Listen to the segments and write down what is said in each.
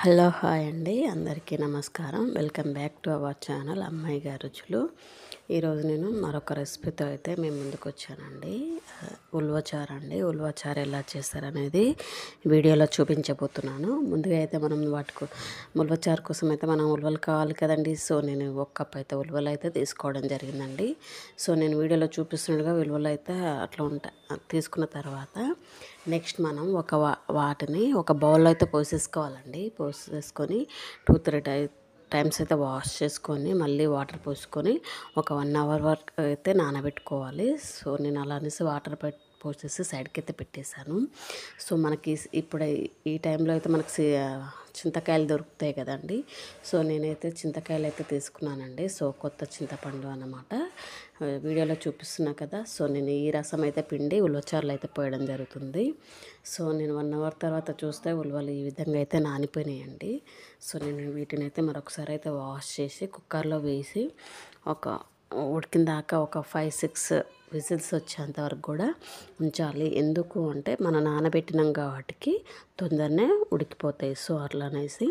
Hello hi అండి, అందరికీ నమస్కారం. Welcome back to our channel అమ్మాయి గారి రుచులు. ఈరోజు నేను మరొక రెసిపీతో అయితే మేము ముందుకు వచ్చానండి. ఉలవచారు అండి. ఉలవచారు ఎలా చేస్తారనేది వీడియోలో చూపించబోతున్నాను. ముందుగా అయితే మనం ఉలవచారు కోసం అయితే మనం ఉలవలు కావాలి కదండి. సో నేను ఒక కప్ అయితే ఉలవలు అయితే తీసుకోవడం జరిగిందండి. సో నేను వీడియోలో చూపిస్తున్నట్టుగా ఉలవలు అయితే అట్లా ఉంటాయి. తీసుకున్న తర్వాత నెక్స్ట్ మనం వాటిని ఒక బౌల్లో అయితే పోసేసుకోవాలండి. పోసేసుకొని 2-3 టైమ్స్ అయితే వాష్ చేసుకొని మళ్ళీ వాటర్ పోసుకొని ఒక 1 అవర్ వరకు అయితే నానబెట్టుకోవాలి. సో నేను అలా అనేసి వాటర్ పోసేసి సైడ్కి అయితే పెట్టేశాను. సో మనకి ఇప్పుడు ఈ టైంలో అయితే మనకి చింతకాయలు దొరుకుతాయి కదండి. సో నేనైతే చింతకాయలు అయితే తీసుకున్నానండి. సో కొత్త చింతపండు అన్నమాట. వీడియోలో చూపిస్తున్నా కదా. సో నేను ఈ రసం అయితే పిండి ఉలవచారులు అయితే పోయడం జరుగుతుంది. సో నేను 1 అవర్ తర్వాత చూస్తే ఉలవలు ఈ విధంగా అయితే నానిపోయినాయండి. సో నేను వీటిని అయితే మరొకసారి అయితే వాష్ చేసి కుక్కర్లో వేసి ఉడికిన దాకా ఒక 5-6 విజిల్స్ వచ్చేంత వరకు కూడా ఉంచాలి. ఎందుకు అంటే మనం నానబెట్టినాం కాబట్టి తొందరనే ఉడికిపోతాయి. సో అట్లా అనేసి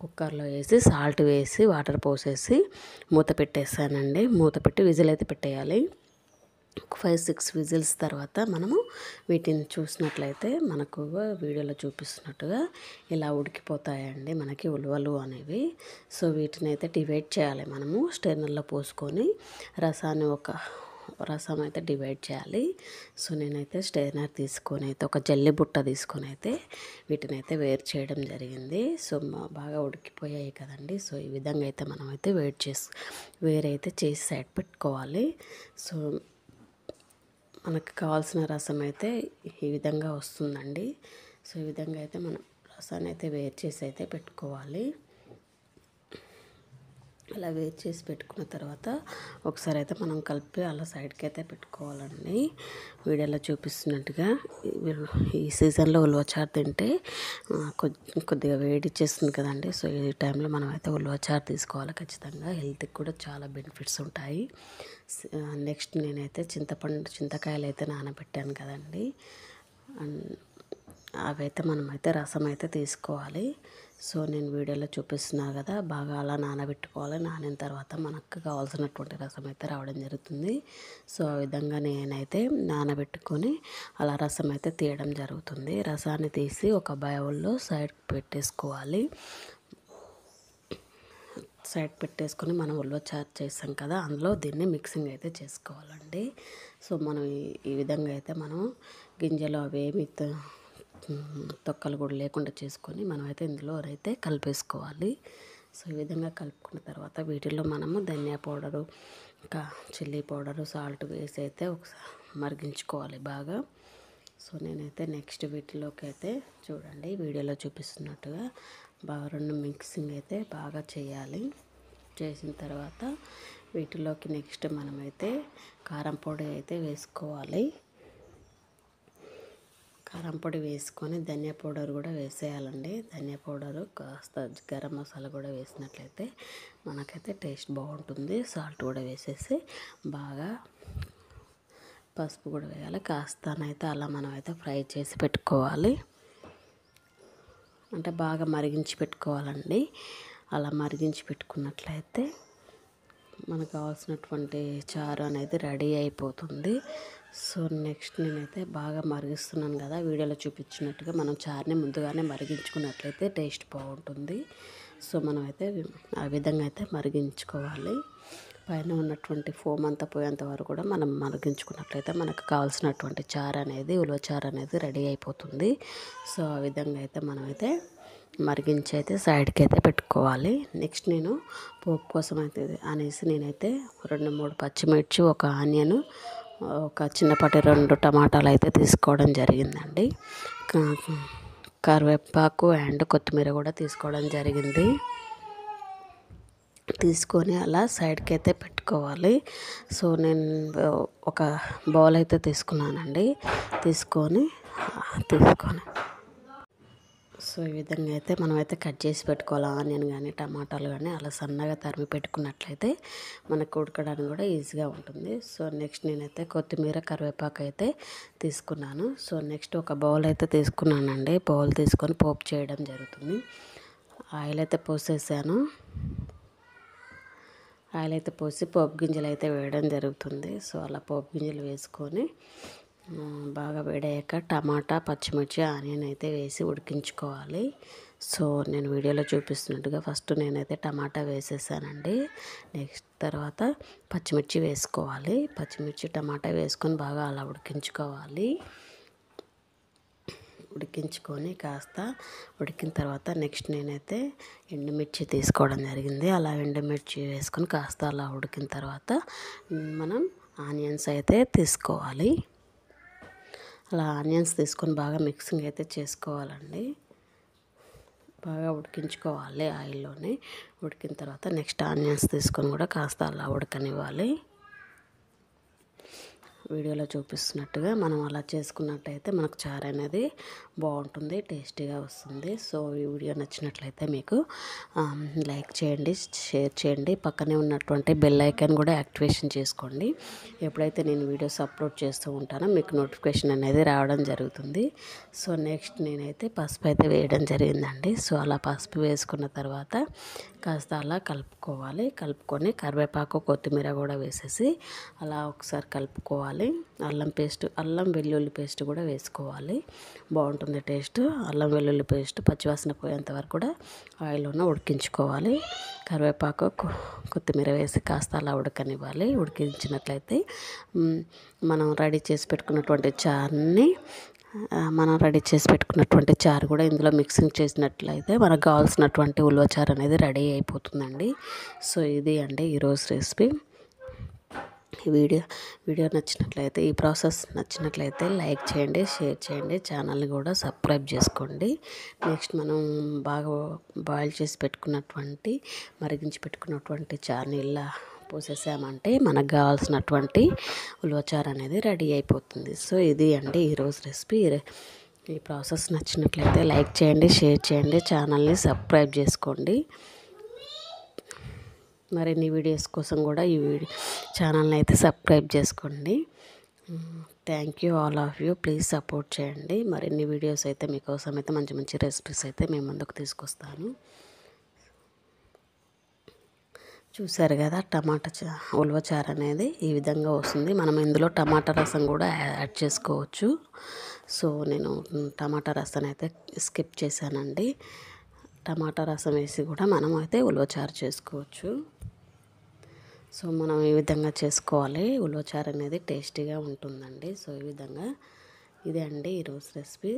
కుక్కర్లో వేసి సాల్ట్ వేసి వాటర్ పోసేసి మూత పెట్టేసానండి. మూత పెట్టి విజిల్ అయితే పెట్టేయాలి. 5-6 విజిల్స్ తర్వాత మనము వీటిని చూసినట్లయితే మనకు వీడియోలో చూపిస్తున్నట్టుగా ఇలా ఉడికిపోతాయండి మనకి ఉలవలు అనేవి. సో వీటిని అయితే డివైడ్ చేయాలి. మనము స్టెయినర్లో పోసుకొని రసం అయితే డివైడ్ చేయాలి. సో నేనైతే స్టెయినర్ తీసుకొని అయితే ఒక జల్లి బుట్ట తీసుకొని అయితే వీటిని అయితే వేరు చేయడం జరిగింది. సో బాగా ఉడికిపోయాయి కదండి. సో ఈ విధంగా అయితే మనం అయితే వేరైతే చేసి సైడ్ పెట్టుకోవాలి. సో మనకు కావాల్సిన రసం అయితే ఈ విధంగా వస్తుందండి. సో ఈ విధంగా అయితే మనం రసాన్ని అయితే వేరు చేసి అయితే పెట్టుకోవాలి. అలా వేరు చేసి పెట్టుకున్న తర్వాత ఒకసారి అయితే మనం కలిపి అలా సైడ్కి అయితే పెట్టుకోవాలండి. వీడియోలో చూపిస్తున్నట్టుగా ఈ సీజన్లో ఉలవచారు తింటే కొద్దిగా వేడి చేస్తుంది కదండి. సో ఈ టైంలో మనం అయితే ఉలవచారు తీసుకోవాలి ఖచ్చితంగా. హెల్త్కి కూడా చాలా బెనిఫిట్స్ ఉంటాయి. నెక్స్ట్ నేనైతే చింతకాయలు అయితే నానబెట్టాను కదండి. అవైతే మనమైతే రసం అయితే తీసుకోవాలి. సో నేను వీడియోలో చూపిస్తున్నా కదా, బాగా అలా నానబెట్టుకోవాలి. నానిన తర్వాత మనకు కావాల్సినటువంటి రసం అయితే రావడం జరుగుతుంది. సో ఆ విధంగా నేనైతే నానబెట్టుకొని అలా రసం అయితే తీయడం జరుగుతుంది. రసాన్ని తీసి ఒక బౌల్లో సైడ్ పెట్టేసుకోవాలి. సైడ్ పెట్టేసుకొని మనం ఉలవచారు చేసాం కదా, అందులో దీన్ని మిక్సింగ్ అయితే చేసుకోవాలండి. సో మనం ఈ విధంగా అయితే మనం గింజలు అవేమి తొక్కలు కూడా లేకుండా చేసుకొని మనమైతే ఇందులో అయితే కలిపేసుకోవాలి. సో ఈ విధంగా కలుపుకున్న తర్వాత వీటిల్లో మనము ధనియా పౌడరు, ఇంకా చిల్లీ పౌడరు, సాల్ట్ వేసి అయితే ఒకసారి మరిగించుకోవాలి బాగా. సో నేనైతే నెక్స్ట్ వీటిలోకి అయితే చూడండి వీడియోలో చూపిస్తున్నట్టుగా బాగా రెండు మిక్సింగ్ అయితే బాగా చేయాలి. చేసిన తర్వాత వీటిలోకి నెక్స్ట్ మనమైతే కారం పొడి అయితే వేసుకోవాలి. కారం పొడి వేసుకొని ధనియా పౌడర్ కూడా వేసేయాలండి. ధనియా పౌడరు కాస్త గరం మసాలా కూడా వేసినట్లయితే మనకైతే టేస్ట్ బాగుంటుంది. సాల్ట్ కూడా వేసేసి బాగా పసుపు కూడా వేయాలి. కాస్తనైతే అలా మనమైతే ఫ్రై చేసి పెట్టుకోవాలి. అంటే బాగా మరిగించి పెట్టుకోవాలండి. అలా మరిగించి పెట్టుకున్నట్లయితే మనకు కావాల్సినటువంటి చారు అనేది రెడీ అయిపోతుంది. సో నెక్స్ట్ నేనైతే బాగా మరిగిస్తున్నాను కదా, వీడియోలో చూపించినట్టుగా మనం చారుని ముందుగానే మరిగించుకున్నట్లయితే టేస్ట్ బాగుంటుంది. సో మనమైతే ఆ విధంగా అయితే మరిగించుకోవాలి. పైన ఉన్నటువంటి ఫోమ్ అంతా పోయేంత వరకు కూడా మనం మరిగించుకున్నట్లయితే మనకు కావాల్సినటువంటి చారు అనేది ఉలవచారు అనేది రెడీ అయిపోతుంది. సో ఆ విధంగా అయితే మనమైతే మరిగించి అయితే సైడ్కి అయితే పెట్టుకోవాలి. నెక్స్ట్ నేను పోపు కోసం అయితే అనేసి నేనైతే 2-3 పచ్చిమిర్చి, ఒక ఆనియన్, ఒక చిన్నపాటి 2 టమాటాలు అయితే తీసుకోవడం జరిగిందండి. కరివేపాకు అండ్ కొత్తిమీర కూడా తీసుకోవడం జరిగింది. తీసుకొని అలా సైడ్కి అయితే పెట్టుకోవాలి. సో నేను ఒక బౌల్ అయితే తీసుకున్నానండి. తీసుకొని సో ఈ విధంగా అయితే మనమైతే కట్ చేసి పెట్టుకోవాలి. ఆనియన్ కానీ టమాటాలు కానీ అలా సన్నగా తరిమి పెట్టుకున్నట్లయితే మనకు ఉడకడానికి కూడా ఈజీగా ఉంటుంది. సో నెక్స్ట్ నేనైతే కొత్తిమీర, కరివేపాకు అయితే తీసుకున్నాను. సో నెక్స్ట్ ఒక బౌల్ అయితే తీసుకున్నానండి. బౌల్ తీసుకొని పోపు చేయడం జరుగుతుంది. ఆయిల్ అయితే పోసేసాను. ఆయిల్ అయితే పోసి పోపు గింజలు అయితే వేయడం జరుగుతుంది. సో అలా పోపు గింజలు వేసుకొని బాగా వేడయ్యాక టమాటా, పచ్చిమిర్చి, ఆనియన్ అయితే వేసి ఉడికించుకోవాలి. సో నేను వీడియోలో చూపిస్తున్నట్టుగా ఫస్ట్ నేనైతే టమాటా వేసేసానండి. నెక్స్ట్ తర్వాత పచ్చిమిర్చి వేసుకోవాలి. పచ్చిమిర్చి, టమాటా వేసుకొని బాగా అలా ఉడికించుకోవాలి. ఉడికించుకొని కాస్త ఉడికిన తర్వాత నెక్స్ట్ నేనైతే ఎండుమిర్చి తీసుకోవడం జరిగింది. అలా ఎండుమిర్చి వేసుకొని కాస్త అలా ఉడికిన తర్వాత మనం ఆనియన్స్ అయితే తీసుకోవాలి. అలా ఆనియన్స్ తీసుకొని బాగా మిక్సింగ్ అయితే చేసుకోవాలండి. బాగా ఉడికించుకోవాలి ఆయిల్లోనే. ఉడికిన తర్వాత నెక్స్ట్ ఆనియన్స్ తీసుకొని కూడా కాస్త అలా ఉడకనివ్వాలి. వీడియోలో చూపిస్తున్నట్టుగా మనం అలా చేసుకున్నట్టయితే మనకు చారు అనేది బాగుంటుంది, టేస్టీగా వస్తుంది. సో ఈ వీడియో నచ్చినట్లయితే మీకు లైక్ చేయండి, షేర్ చేయండి, పక్కనే ఉన్నటువంటి బెల్ ఐకాన్ కూడా యాక్టివేషన్ చేసుకోండి. ఎప్పుడైతే నేను వీడియోస్ అప్లోడ్ చేస్తూ ఉంటానో మీకు నోటిఫికేషన్ అనేది రావడం జరుగుతుంది. సో నెక్స్ట్ నేనైతే పసుపు అయితే వేయడం జరిగిందండి. సో అలా పసుపు వేసుకున్న తర్వాత కాస్త అలా కలుపుకోవాలి. కలుపుకొని కరివేపాకు, కొత్తిమీర కూడా వేసేసి అలా ఒకసారి కలుపుకోవాలి. అల్లం వెల్లుల్లి పేస్ట్ కూడా వేసుకోవాలి. బాగుంటుంది టేస్ట్. అల్లం వెల్లుల్లి పేస్ట్ పచ్చివాసన పోయేంత వరకు కూడా ఆయిల్లోనే ఉడికించుకోవాలి. కరివేపాకు, కొత్తిమీర వేసి కాస్త అలా ఉడకనివ్వాలి. ఉడికించినట్లయితే మనం రెడీ చేసి పెట్టుకున్నటువంటి చారు కూడా ఇందులో మిక్సింగ్ చేసినట్లయితే మనకు కావాల్సినటువంటి ఉలవ చారు అనేది రెడీ అయిపోతుందండి. సో ఇది అండి ఈరోజు రెసిపీ. వీడియో నచ్చినట్లయితే, ఈ ప్రాసెస్ నచ్చినట్లయితే లైక్ చేయండి, షేర్ చేయండి, ఛానల్ని కూడా సబ్స్క్రైబ్ చేసుకోండి. నెక్స్ట్ మనం బాగా బాయిల్ చేసి మరిగించి పెట్టుకున్నటువంటి చారుని ఇలా పోసేసామంటే మనకు కావాల్సినటువంటి ఉలవచారు అనేది రెడీ అయిపోతుంది. సో ఇది అండి ఈరోజు రెసిపీ. ఈ ప్రాసెస్ నచ్చినట్లయితే లైక్ చేయండి, షేర్ చేయండి, ఛానల్ని సబ్స్క్రైబ్ చేసుకోండి. మరిన్ని వీడియోస్ కోసం కూడా ఈ ఛానల్ని అయితే సబ్స్క్రైబ్ చేసుకోండి. Thank you all of you. Please support చేయండి. మరిన్ని వీడియోస్ అయితే మీకోసం అయితే మంచి మంచి రెసిపీస్ అయితే మేము ముందుకు తీసుకొస్తాను. చూసారు కదా ఉలవ చారు అనేది ఈ విధంగా వస్తుంది. మనం ఇందులో టమాటా రసం కూడా యాడ్ చేసుకోవచ్చు. సో నేను టమాటా రసం అయితే స్కిప్ చేశానండి. టమాటా రసం వేసి కూడా మనం అయితే ఉలవ చారు చేసుకోవచ్చు. సో మనం ఈ విధంగా చేసుకోవాలి. ఉలవ చారు అనేది టేస్టీగా ఉంటుందండి. సో ఈ విధంగా ఇదే అండి ఈరోజు రెసిపీ.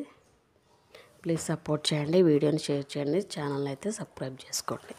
ప్లీజ్ సపోర్ట్ చేయండి, వీడియోని షేర్ చేయండి, ఛానల్ అయితే సబ్స్క్రైబ్ చేసుకోండి.